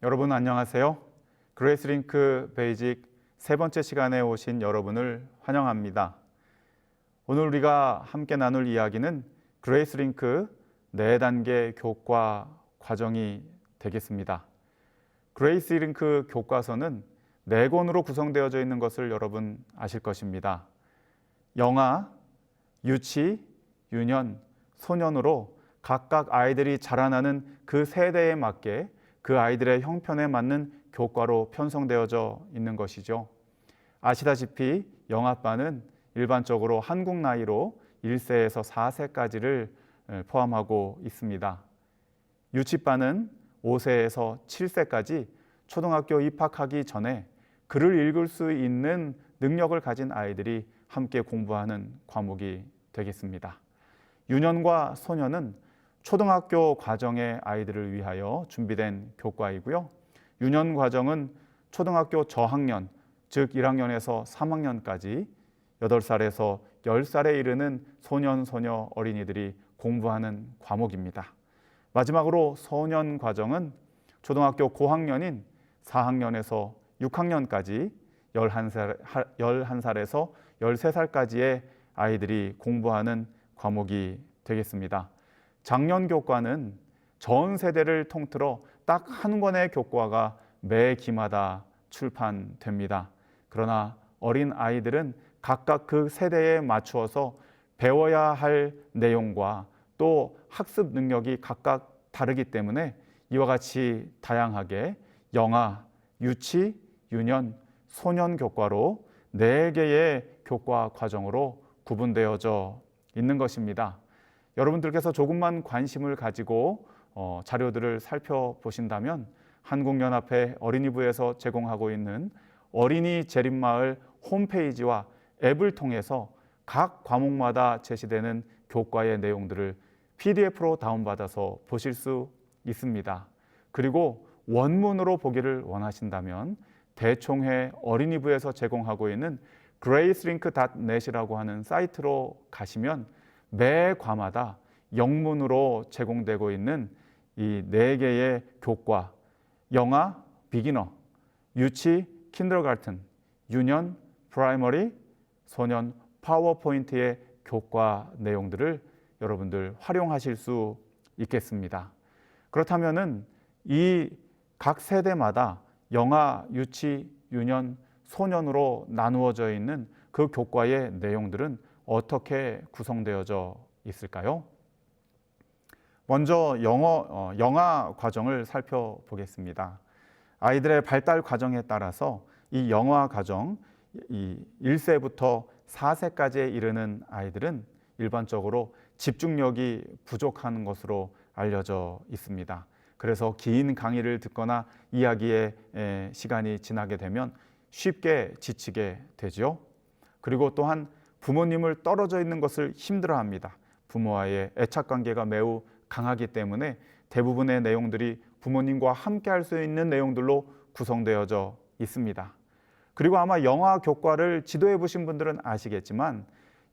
여러분 안녕하세요. 그레이스링크 베이직 세 번째 시간에 오신 여러분을 환영합니다. 오늘 우리가 함께 나눌 이야기는 그레이스링크 4단계 교과 과정이 되겠습니다. 그레이스링크 교과서는 4권으로 구성되어져 있는 것을 여러분 아실 것입니다. 영아, 유치, 유년, 소년으로 각각 아이들이 자라나는 그 세대에 맞게 그 아이들의 형편에 맞는 교과로 편성되어져 있는 것이죠. 아시다시피 영아반은 일반적으로 한국 나이로 1세에서 4세까지를 포함하고 있습니다. 유치반은 5세에서 7세까지 초등학교 입학하기 전에 글을 읽을 수 있는 능력을 가진 아이들이 함께 공부하는 과목이 되겠습니다. 유년과 소년은 초등학교 과정의 아이들을 위하여 준비된 교과이고요. 유년 과정은 초등학교 저학년, 즉 1학년에서 3학년까지 8살에서 10살에 이르는 소년, 소녀 어린이들이 공부하는 과목입니다. 마지막으로 소년 과정은 초등학교 고학년인 4학년에서 6학년까지 11살에서 13살까지의 아이들이 공부하는 과목이 되겠습니다. 작년 교과는 전 세대를 통틀어 딱 한 권의 교과가 매 기마다 출판됩니다. 그러나 어린 아이들은 각각 그 세대에 맞추어서 배워야 할 내용과 또 학습 능력이 각각 다르기 때문에 이와 같이 다양하게 영아, 유치, 유년, 소년 교과로 4개의 교과 과정으로 구분되어져 있는 것입니다. 여러분들께서 조금만 관심을 가지고 자료들을 살펴보신다면 한국연합회 어린이부에서 제공하고 있는 어린이 재림마을 홈페이지와 앱을 통해서 각 과목마다 제시되는 교과의 내용들을 PDF로 다운받아서 보실 수 있습니다. 그리고 원문으로 보기를 원하신다면 대총회 어린이부에서 제공하고 있는 gracelink.net이라고 하는 사이트로 가시면 매 과마다 영문으로 제공되고 있는 이 4개의 교과, 영아, 비기너, 유치, 킨더가튼, 유년, 프라이머리, 소년, 파워포인트의 교과 내용들을 여러분들 활용하실 수 있겠습니다. 그렇다면은 이 각 세대마다 영아, 유치, 유년, 소년으로 나누어져 있는 그 교과의 내용들은 어떻게 구성되어져 있을까요? 먼저 영아 과정을 살펴보겠습니다. 아이들의 발달 과정에 따라서 이 영아 과정, 이 1세부터 4세까지에 이르는 아이들은 일반적으로 집중력이 부족한 것으로 알려져 있습니다. 그래서 긴 강의를 듣거나 이야기의 시간이 지나게 되면 쉽게 지치게 되죠. 그리고 또한 부모님을 떨어져 있는 것을 힘들어합니다. 부모와의 애착관계가 매우 강하기 때문에 대부분의 내용들이 부모님과 함께 할 수 있는 내용들로 구성되어져 있습니다. 그리고 아마 영아 교과를 지도해 보신 분들은 아시겠지만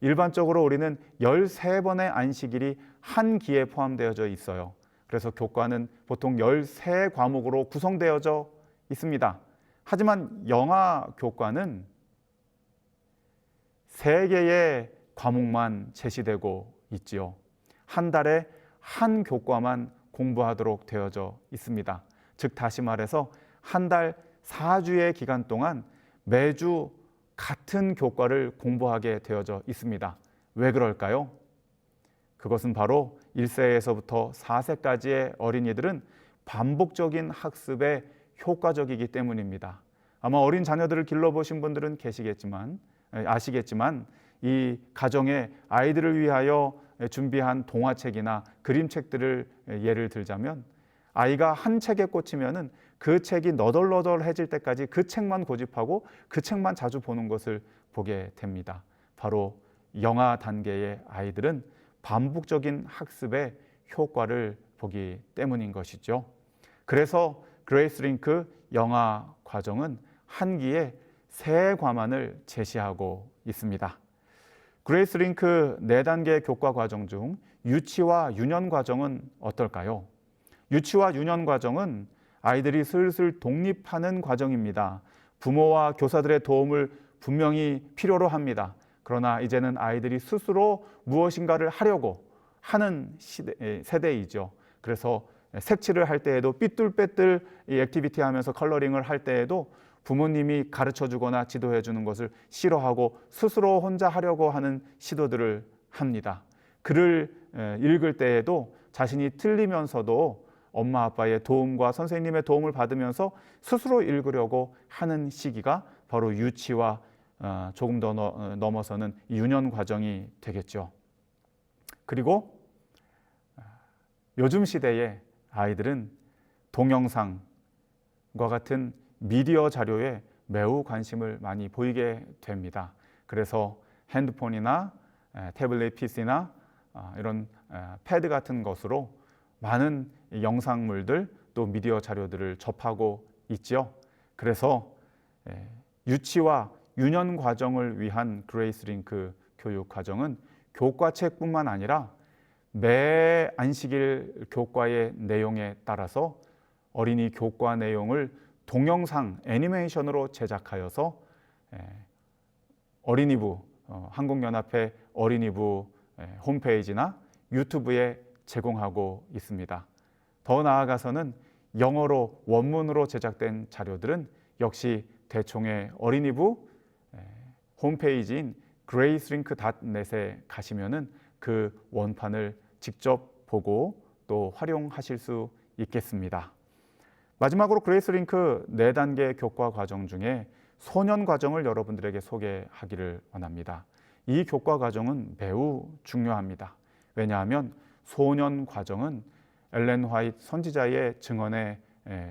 일반적으로 우리는 13번의 안식일이 한 기에 포함되어져 있어요. 그래서 교과는 보통 13과목으로 구성되어져 있습니다. 하지만 영아 교과는 3개의 과목만 제시되고 있지요. 한 달에 한 교과만 공부하도록 되어져 있습니다. 즉 다시 말해서 한 달 4주의 기간 동안 매주 같은 교과를 공부하게 되어져 있습니다. 왜 그럴까요? 그것은 바로 1세에서부터 4세까지의 어린이들은 반복적인 학습에 효과적이기 때문입니다. 아마 어린 자녀들을 길러보신 분들은 아시겠지만 이 가정에 아이들을 위하여 준비한 동화책이나 그림책들을 예를 들자면 아이가 한 책에 꽂히면은 그 책이 너덜너덜해질 때까지 그 책만 고집하고 그 책만 자주 보는 것을 보게 됩니다. 바로 영아 단계의 아이들은 반복적인 학습의 효과를 보기 때문인 것이죠. 그래서 그레이스링크 영아 과정은 한 기에 3과만을 제시하고 있습니다. 그레이스링크 4단계 교과 과정 중 유치와 유년 과정은 어떨까요? 유치와 유년 과정은 아이들이 슬슬 독립하는 과정입니다. 부모와 교사들의 도움을 분명히 필요로 합니다. 그러나 이제는 아이들이 스스로 무엇인가를 하려고 하는 세대이죠. 그래서 색칠을 할 때에도 삐뚤빼뚤 이 액티비티 하면서 컬러링을 할 때에도 부모님이 가르쳐 주거나 지도해 주는 것을 싫어하고 스스로 혼자 하려고 하는 시도들을 합니다. 글을 읽을 때에도 자신이 틀리면서도 엄마 아빠의 도움과 선생님의 도움을 받으면서 스스로 읽으려고 하는 시기가 바로 유치와 조금 더 넘어서는 유년 과정이 되겠죠. 그리고 요즘 시대의 아이들은 동영상과 같은 미디어 자료에 매우 관심을 많이 보이게 됩니다. 그래서 핸드폰이나 태블릿 PC나 이런 패드 같은 것으로 많은 영상물들 또 미디어 자료들을 접하고 있죠. 그래서 유치와 유년 과정을 위한 그레이스 링크 교육 과정은 교과책뿐만 아니라 매 안식일 교과의 내용에 따라서 어린이 교과 내용을 동영상 애니메이션으로 제작하여서 어린이부 한국연합회 어린이부 홈페이지나 유튜브에 제공하고 있습니다. 더 나아가서는 영어로 원문으로 제작된 자료들은 역시 대총의 어린이부 홈페이지인 gracelink.net에 가시면은 그 원판을 직접 보고 또 활용하실 수 있겠습니다. 마지막으로 그레이스링크 4단계 교과 과정 중에 소년 과정을 여러분들에게 소개하기를 원합니다. 이 교과 과정은 매우 중요합니다. 왜냐하면 소년 과정은 엘렌 화이트 선지자의 증언에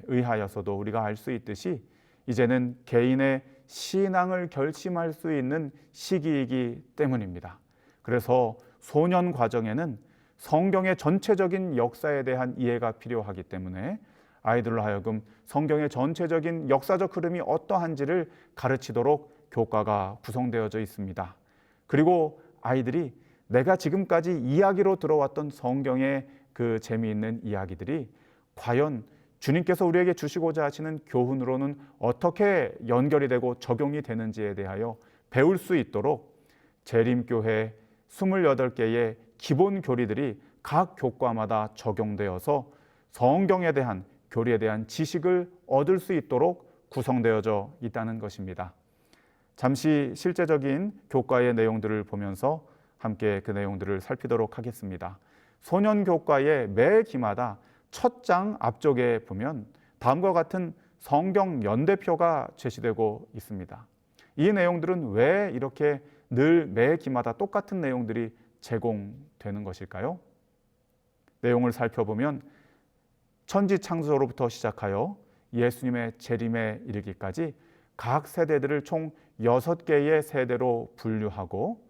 의하여서도 우리가 알 수 있듯이 이제는 개인의 신앙을 결심할 수 있는 시기이기 때문입니다. 그래서 소년 과정에는 성경의 전체적인 역사에 대한 이해가 필요하기 때문에 아이들로 하여금 성경의 전체적인 역사적 흐름이 어떠한지를 가르치도록 교과가 구성되어져 있습니다. 그리고 아이들이 내가 지금까지 이야기로 들어왔던 성경의 그 재미있는 이야기들이 과연 주님께서 우리에게 주시고자 하시는 교훈으로는 어떻게 연결이 되고 적용이 되는지에 대하여 배울 수 있도록 재림교회 28개의 기본 교리들이 각 교과마다 적용되어서 성경에 대한 교리에 대한 지식을 얻을 수 있도록 구성되어져 있다는 것입니다. 잠시 실제적인 교과의 내용들을 보면서 함께 그 내용들을 살피도록 하겠습니다. 소년 교과의 매 기마다 첫 장 앞쪽에 보면 다음과 같은 성경 연대표가 제시되고 있습니다. 이 내용들은 왜 이렇게 늘 매 기마다 똑같은 내용들이 제공되는 것일까요? 내용을 살펴보면 천지 창조로부터 시작하여 예수님의 재림에 이르기까지 각 세대들을 총 6개의 세대로 분류하고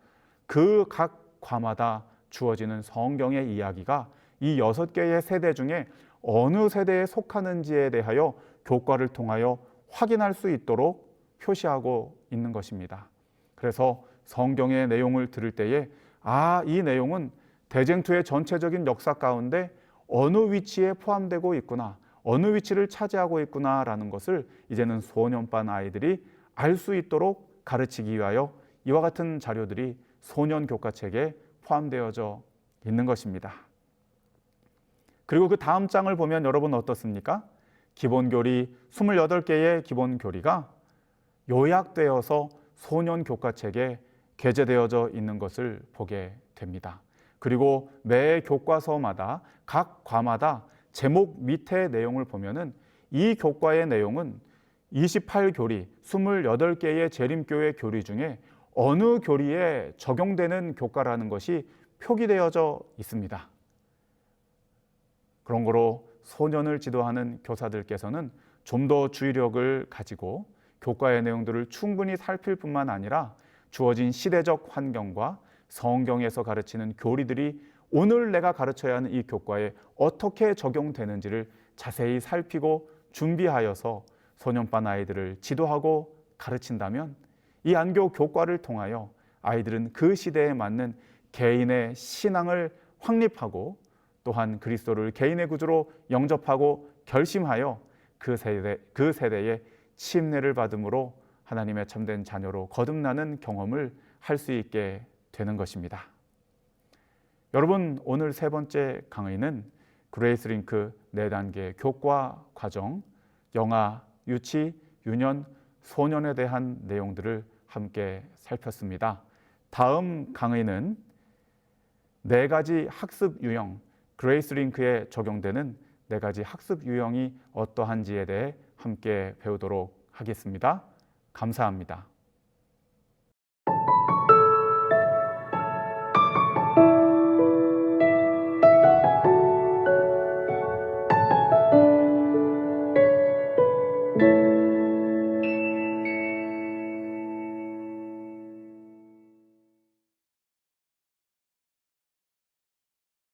그 각 과마다 주어지는 성경의 이야기가 이 6개의 세대 중에 어느 세대에 속하는지에 대하여 교과를 통하여 확인할 수 있도록 표시하고 있는 것입니다. 그래서 성경의 내용을 들을 때에 이 내용은 대쟁투의 전체적인 역사 가운데 어느 위치에 포함되고 있구나, 어느 위치를 차지하고 있구나라는 것을 이제는 소년반 아이들이 알 수 있도록 가르치기 위하여 이와 같은 자료들이 소년 교과책에 포함되어져 있는 것입니다. 그리고 그 다음 장을 보면 여러분 어떻습니까? 기본교리 28개의 기본교리가 요약되어서 소년 교과책에 게재되어져 있는 것을 보게 됩니다. 그리고 매 교과서마다 각 과마다 제목 밑에 내용을 보면은 이 교과의 내용은 28교리, 28개의 재림교회 교리 중에 어느 교리에 적용되는 교과라는 것이 표기되어져 있습니다. 그런 거로 소년을 지도하는 교사들께서는 좀 더 주의력을 가지고 교과의 내용들을 충분히 살필 뿐만 아니라 주어진 시대적 환경과 성경에서 가르치는 교리들이 오늘 내가 가르쳐야 하는 이 교과에 어떻게 적용되는지를 자세히 살피고 준비하여서 소년반 아이들을 지도하고 가르친다면 이 안교 교과를 통하여 아이들은 그 시대에 맞는 개인의 신앙을 확립하고 또한 그리스도를 개인의 구주로 영접하고 결심하여 그 세대의 침례를 받음으로 하나님의 참된 자녀로 거듭나는 경험을 할 수 있게 되는 것입니다. 여러분, 오늘 세 번째 강의는 그레이스링크 4단계 교과 과정, 영아, 유치, 유년, 소년에 대한 내용들을 함께 살폈습니다. 다음 강의는 4가지 학습 유형, 그레이스링크에 적용되는 4가지 학습 유형이 어떠한지에 대해 함께 배우도록 하겠습니다. 감사합니다.